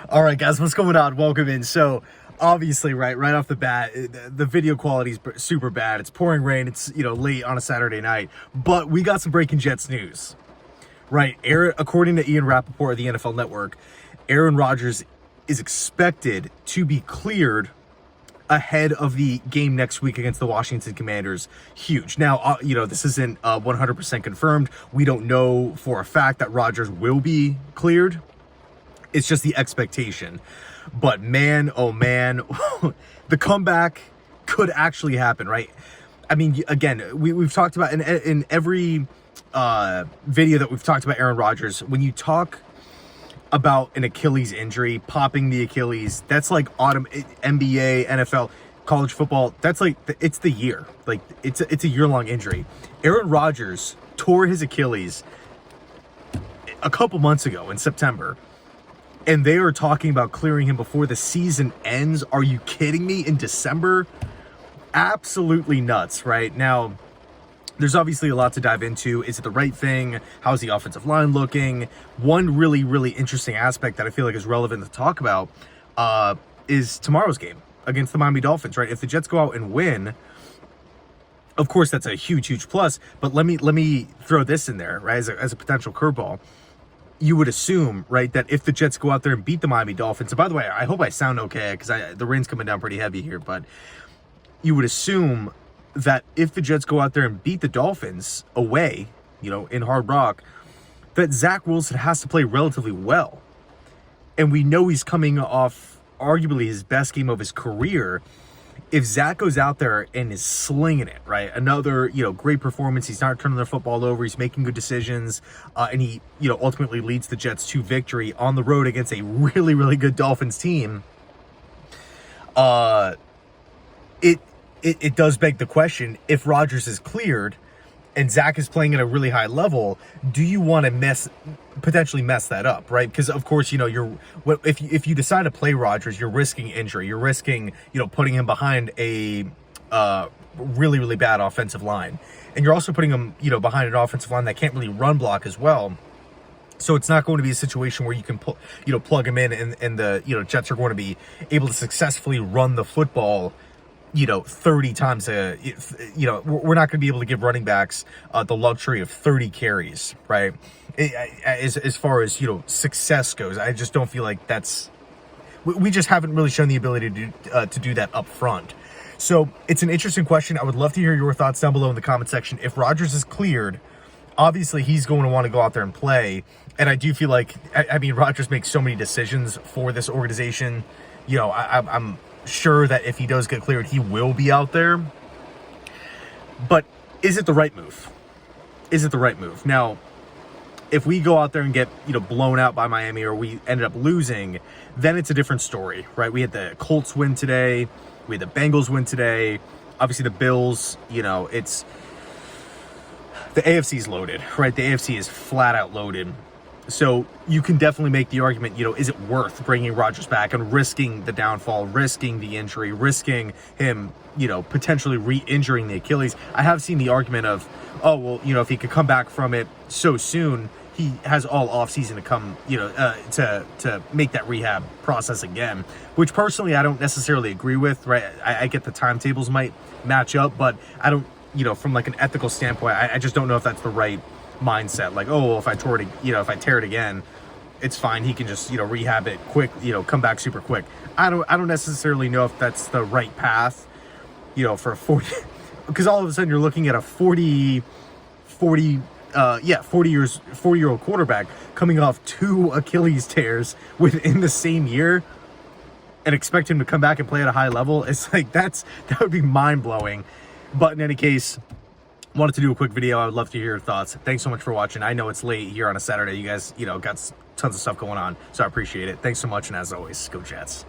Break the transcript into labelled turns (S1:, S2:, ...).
S1: All right, guys, what's going on? Welcome in. So, obviously, right off the bat, the video quality is super bad. It's pouring rain. It's, late on a Saturday night. But we got some breaking Jets news, right? According to Ian Rapoport of the NFL Network, Aaron Rodgers is expected to be cleared ahead of the game next week against the Washington Commanders. Huge. Now, this isn't 100% confirmed. We don't know for a fact that Rodgers will be cleared. It's just the expectation. But man, oh man, the comeback could actually happen, right? I mean, again, we've talked about in every video that we've talked about Aaron Rodgers, when you talk about an Achilles injury, popping the Achilles, that's like NBA, NFL, college football. That's like, it's the year. Like, it's a year-long injury. Aaron Rodgers tore his Achilles a couple months ago in September. And they are talking about clearing him before the season ends. Are you kidding me? In December? Absolutely nuts, right? Now, there's obviously a lot to dive into. Is it the right thing? How's the offensive line looking? One really, really interesting aspect that I feel like is relevant to talk about is tomorrow's game against the Miami Dolphins, right? If the Jets go out and win, of course, that's a huge plus. But let me throw this in there, right, as a potential curveball. You would assume, right, that if the Jets go out there and beat the Miami Dolphins, and by the way, I hope I sound okay because the rain's coming down pretty heavy here, but you would assume that if the Jets go out there and beat the Dolphins away, in Hard Rock, that Zach Wilson has to play relatively well. And we know he's coming off arguably his best game of his career. If Zach goes out there and is slinging it, right, another, great performance, he's not turning the football over, he's making good decisions, and he, ultimately leads the Jets to victory on the road against a really, really good Dolphins team, it does beg the question, if Rodgers is cleared and Zach is playing at a really high level, do you want to potentially mess that up, right? Because of course, if you decide to play Rodgers, you're risking injury, you're risking, putting him behind a really, really bad offensive line, and you're also putting him, behind an offensive line that can't really run block as well. So it's not going to be a situation where you can plug him in, and the Jets are going to be able to successfully run the football 30 times we're not going to be able to give running backs the luxury of 30 carries, right? As far as, success goes, I just don't feel like we just haven't really shown the ability to do that up front. So it's an interesting question. I would love to hear your thoughts down below in the comment section. If Rodgers is cleared, obviously he's going to want to go out there and play. And I do feel like, Rodgers makes so many decisions for this organization. I'm sure that if he does get cleared, he will be out there. But is it the right move? Is it the right move? Now, if we go out there and get, blown out by Miami, or we ended up losing, then it's a different story, right? We had the Colts win today. We had the Bengals win today. Obviously, the Bills, it's the AFC's loaded, right? The AFC is flat out loaded. So you can definitely make the argument, is it worth bringing Rodgers back and risking the downfall, risking the injury, risking him, potentially re-injuring the Achilles? I have seen the argument of, if he could come back from it so soon, he has all offseason to come, to make that rehab process again, which personally I don't necessarily agree with, right? I get the timetables might match up, but I don't, from like an ethical standpoint, I just don't know if that's the right mindset. Like, if I tear it again, it's fine, he can just rehab it quick, come back super quick. I don't necessarily know if that's the right path, for a 40, because all of a sudden you're looking at a 40-year-old quarterback coming off 2 Achilles tears within the same year and expect him to come back and play at a high level. It's like, that would be mind-blowing. But in any case, wanted to do a quick video. I would love to hear your thoughts. Thanks so much for watching. I know it's late here on a Saturday. You guys, got tons of stuff going on, so I appreciate it. Thanks so much, and as always, go Jets.